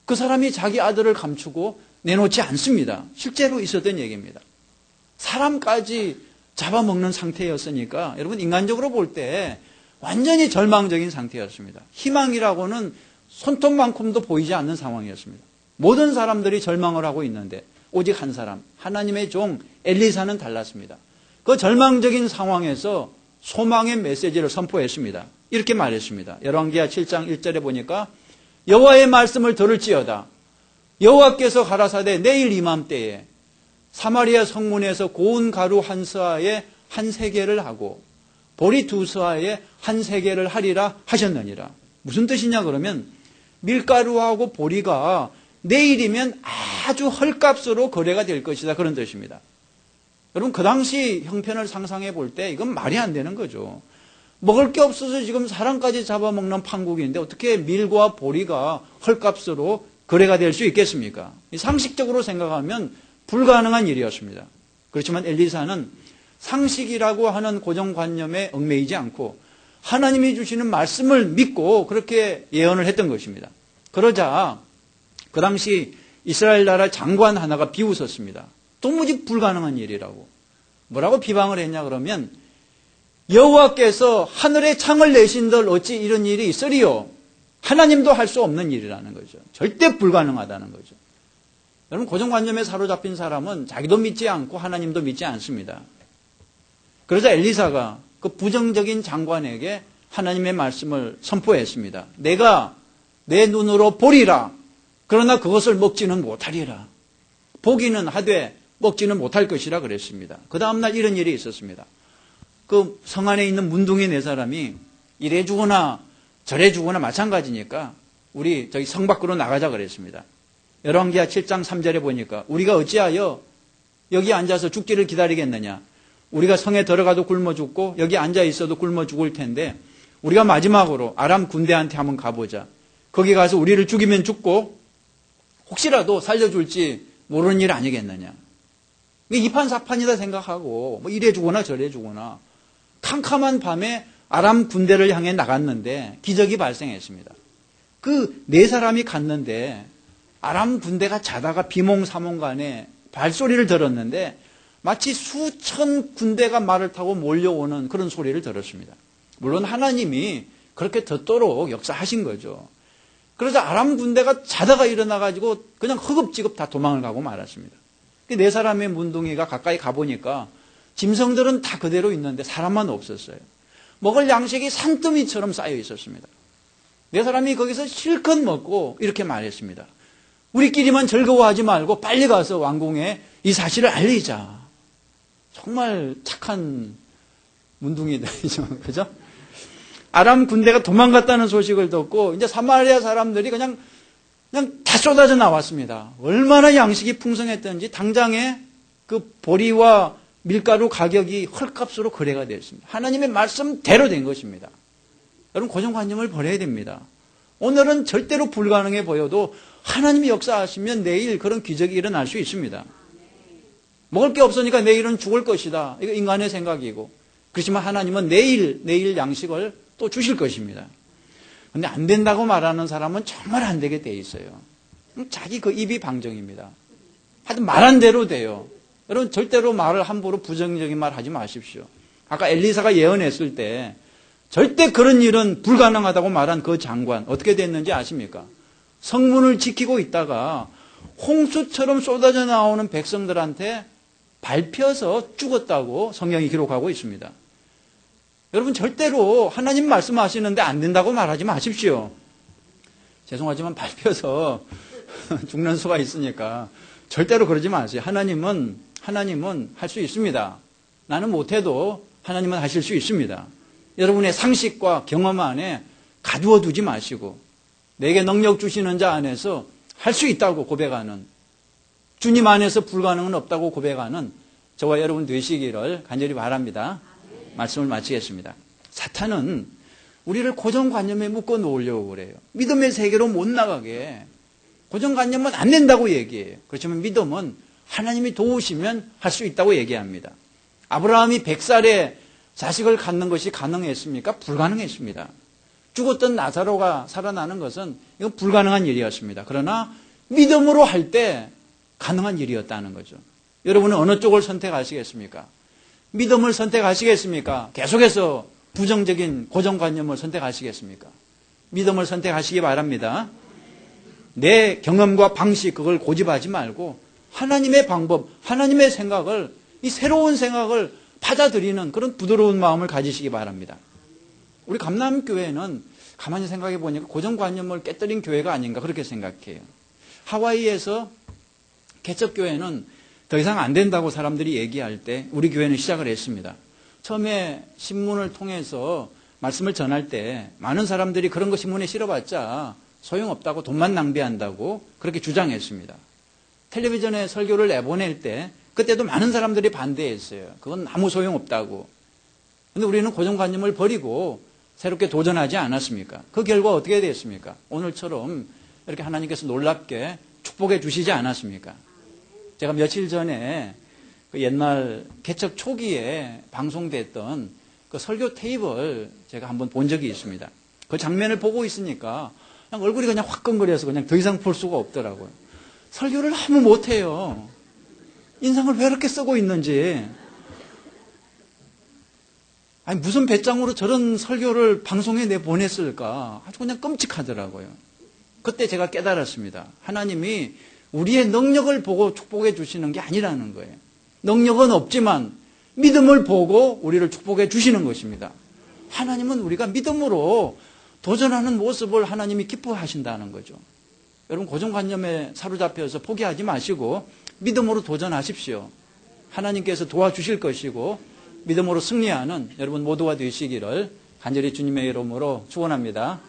그 사람이 자기 아들을 감추고 내놓지 않습니다. 실제로 있었던 얘기입니다. 사람까지 잡아먹는 상태였으니까 여러분 인간적으로 볼 때 완전히 절망적인 상태였습니다. 희망이라고는 손톱만큼도 보이지 않는 상황이었습니다. 모든 사람들이 절망을 하고 있는데 오직 한 사람, 하나님의 종 엘리사는 달랐습니다. 그 절망적인 상황에서 소망의 메시지를 선포했습니다. 이렇게 말했습니다. 열왕기하 7장 1절에 보니까 여호와의 말씀을 들을지어다. 여호와께서 가라사대 내일 이맘때에 사마리아 성문에서 고운 가루 한 스아에 한 세겔을 하고 보리 두 스아에 한 세겔을 하리라 하셨느니라. 무슨 뜻이냐 그러면 밀가루하고 보리가 내일이면 아주 헐값으로 거래가 될 것이다, 그런 뜻입니다. 여러분 그 당시 형편을 상상해 볼 때 이건 말이 안 되는 거죠. 먹을 게 없어서 지금 사람까지 잡아먹는 판국인데 어떻게 밀과 보리가 헐값으로 거래가 될 수 있겠습니까? 상식적으로 생각하면 불가능한 일이었습니다. 그렇지만 엘리사는 상식이라고 하는 고정관념에 얽매이지 않고 하나님이 주시는 말씀을 믿고 그렇게 예언을 했던 것입니다. 그러자 그 당시 이스라엘 나라 장관 하나가 비웃었습니다. 도무지 불가능한 일이라고. 뭐라고 비방을 했냐 그러면 여호와께서 하늘에 창을 내신들 어찌 이런 일이 있으리요. 하나님도 할 수 없는 일이라는 거죠. 절대 불가능하다는 거죠. 여러분 고정관념에 사로잡힌 사람은 자기도 믿지 않고 하나님도 믿지 않습니다. 그러자 엘리사가 그 부정적인 장관에게 하나님의 말씀을 선포했습니다. 내가 내 눈으로 보리라. 그러나 그것을 먹지는 못하리라. 보기는 하되 먹지는 못할 것이라 그랬습니다. 그 다음날 이런 일이 있었습니다. 그 성 안에 있는 문둥이 네 사람이 이래 주거나 저래 주거나 마찬가지니까 우리 저기 성 밖으로 나가자 그랬습니다. 열왕기하 7장 3절에 보니까 우리가 어찌하여 여기 앉아서 죽기를 기다리겠느냐. 우리가 성에 들어가도 굶어 죽고 여기 앉아 있어도 굶어 죽을 텐데 우리가 마지막으로 아람 군대한테 한번 가보자. 거기 가서 우리를 죽이면 죽고 혹시라도 살려줄지 모르는 일 아니겠느냐. 이판사판이다 생각하고 뭐 이래 주거나 저래 주거나 캄캄한 밤에 아람 군대를 향해 나갔는데 기적이 발생했습니다. 그 네 사람이 갔는데 아람 군대가 자다가 비몽사몽간에 발소리를 들었는데 마치 수천 군대가 말을 타고 몰려오는 그런 소리를 들었습니다. 물론 하나님이 그렇게 듣도록 역사하신 거죠. 그래서 아람 군대가 자다가 일어나가지고 그냥 허겁지겁 다 도망을 가고 말았습니다. 네 사람의 문둥이가 가까이 가보니까 짐승들은 다 그대로 있는데 사람만 없었어요. 먹을 양식이 산더미처럼 쌓여 있었습니다. 네 사람이 거기서 실컷 먹고 이렇게 말했습니다. 우리끼리만 즐거워하지 말고 빨리 가서 왕궁에 이 사실을 알리자. 정말 착한 문둥이들이죠. 그죠? 아람 군대가 도망갔다는 소식을 듣고 이제 사마리아 사람들이 그냥 다 쏟아져 나왔습니다. 얼마나 양식이 풍성했던지 당장에 그 보리와 밀가루 가격이 헐값으로 거래가 됐습니다. 하나님의 말씀대로 된 것입니다. 여러분 고정관념을 버려야 됩니다. 오늘은 절대로 불가능해 보여도 하나님이 역사하시면 내일 그런 기적이 일어날 수 있습니다. 먹을 게 없으니까 내일은 죽을 것이다. 이거 인간의 생각이고. 그렇지만 하나님은 내일 양식을 또 주실 것입니다. 근데 안 된다고 말하는 사람은 정말 안 되게 돼 있어요. 자기 그 입이 방정입니다. 하여튼 말한 대로 돼요. 여러분 절대로 말을 함부로 부정적인 말 하지 마십시오. 아까 엘리사가 예언했을 때 절대 그런 일은 불가능하다고 말한 그 장관 어떻게 됐는지 아십니까? 성문을 지키고 있다가 홍수처럼 쏟아져 나오는 백성들한테 밟혀서 죽었다고 성경이 기록하고 있습니다. 여러분 절대로 하나님 말씀하시는데 안 된다고 말하지 마십시오. 죄송하지만 밟혀서 죽는 수가 있으니까 절대로 그러지 마세요. 하나님은 할 수 있습니다. 나는 못해도 하나님은 하실 수 있습니다. 여러분의 상식과 경험 안에 가두어 두지 마시고 내게 능력 주시는 자 안에서 할 수 있다고 고백하는, 주님 안에서 불가능은 없다고 고백하는 저와 여러분 되시기를 간절히 바랍니다. 말씀을 마치겠습니다. 사탄은 우리를 고정관념에 묶어 놓으려고 그래요. 믿음의 세계로 못 나가게. 고정관념은 안 된다고 얘기해요. 그렇지만 믿음은 하나님이 도우시면 할 수 있다고 얘기합니다. 아브라함이 100살에 자식을 갖는 것이 가능했습니까? 불가능했습니다. 죽었던 나사로가 살아나는 것은 이건 불가능한 일이었습니다. 그러나 믿음으로 할 때 가능한 일이었다는 거죠. 여러분은 어느 쪽을 선택하시겠습니까? 믿음을 선택하시겠습니까? 계속해서 부정적인 고정관념을 선택하시겠습니까? 믿음을 선택하시기 바랍니다. 내 경험과 방식 그걸 고집하지 말고 하나님의 방법, 하나님의 생각을, 이 새로운 생각을 받아들이는 그런 부드러운 마음을 가지시기 바랍니다. 우리 감남교회는 가만히 생각해 보니까 고정관념을 깨뜨린 교회가 아닌가 그렇게 생각해요. 하와이에서 개척교회는 더 이상 안 된다고 사람들이 얘기할 때 우리 교회는 시작을 했습니다. 처음에 신문을 통해서 말씀을 전할 때 많은 사람들이 그런 거 신문에 실어봤자 소용없다고 돈만 낭비한다고 그렇게 주장했습니다. 텔레비전에 설교를 내보낼 때 그때도 많은 사람들이 반대했어요. 그건 아무 소용없다고. 그런데 우리는 고정관념을 버리고 새롭게 도전하지 않았습니까? 그 결과 어떻게 됐습니까? 오늘처럼 이렇게 하나님께서 놀랍게 축복해 주시지 않았습니까? 제가 며칠 전에 그 옛날 개척 초기에 방송됐던 그 설교 테이프를 제가 한번 본 적이 있습니다. 그 장면을 보고 있으니까 그냥 얼굴이 그냥 화끈거려서 그냥 더 이상 볼 수가 없더라고요. 설교를 너무 못해요. 인상을 왜 이렇게 쓰고 있는지. 아니 무슨 배짱으로 저런 설교를 방송에 내보냈을까. 아주 그냥 끔찍하더라고요. 그때 제가 깨달았습니다. 하나님이 우리의 능력을 보고 축복해 주시는 게 아니라는 거예요. 능력은 없지만 믿음을 보고 우리를 축복해 주시는 것입니다. 하나님은 우리가 믿음으로 도전하는 모습을 하나님이 기뻐하신다는 거죠. 여러분 고정관념에 사로잡혀서 포기하지 마시고 믿음으로 도전하십시오. 하나님께서 도와주실 것이고 믿음으로 승리하는 여러분 모두가 되시기를 간절히 주님의 이름으로 축원합니다.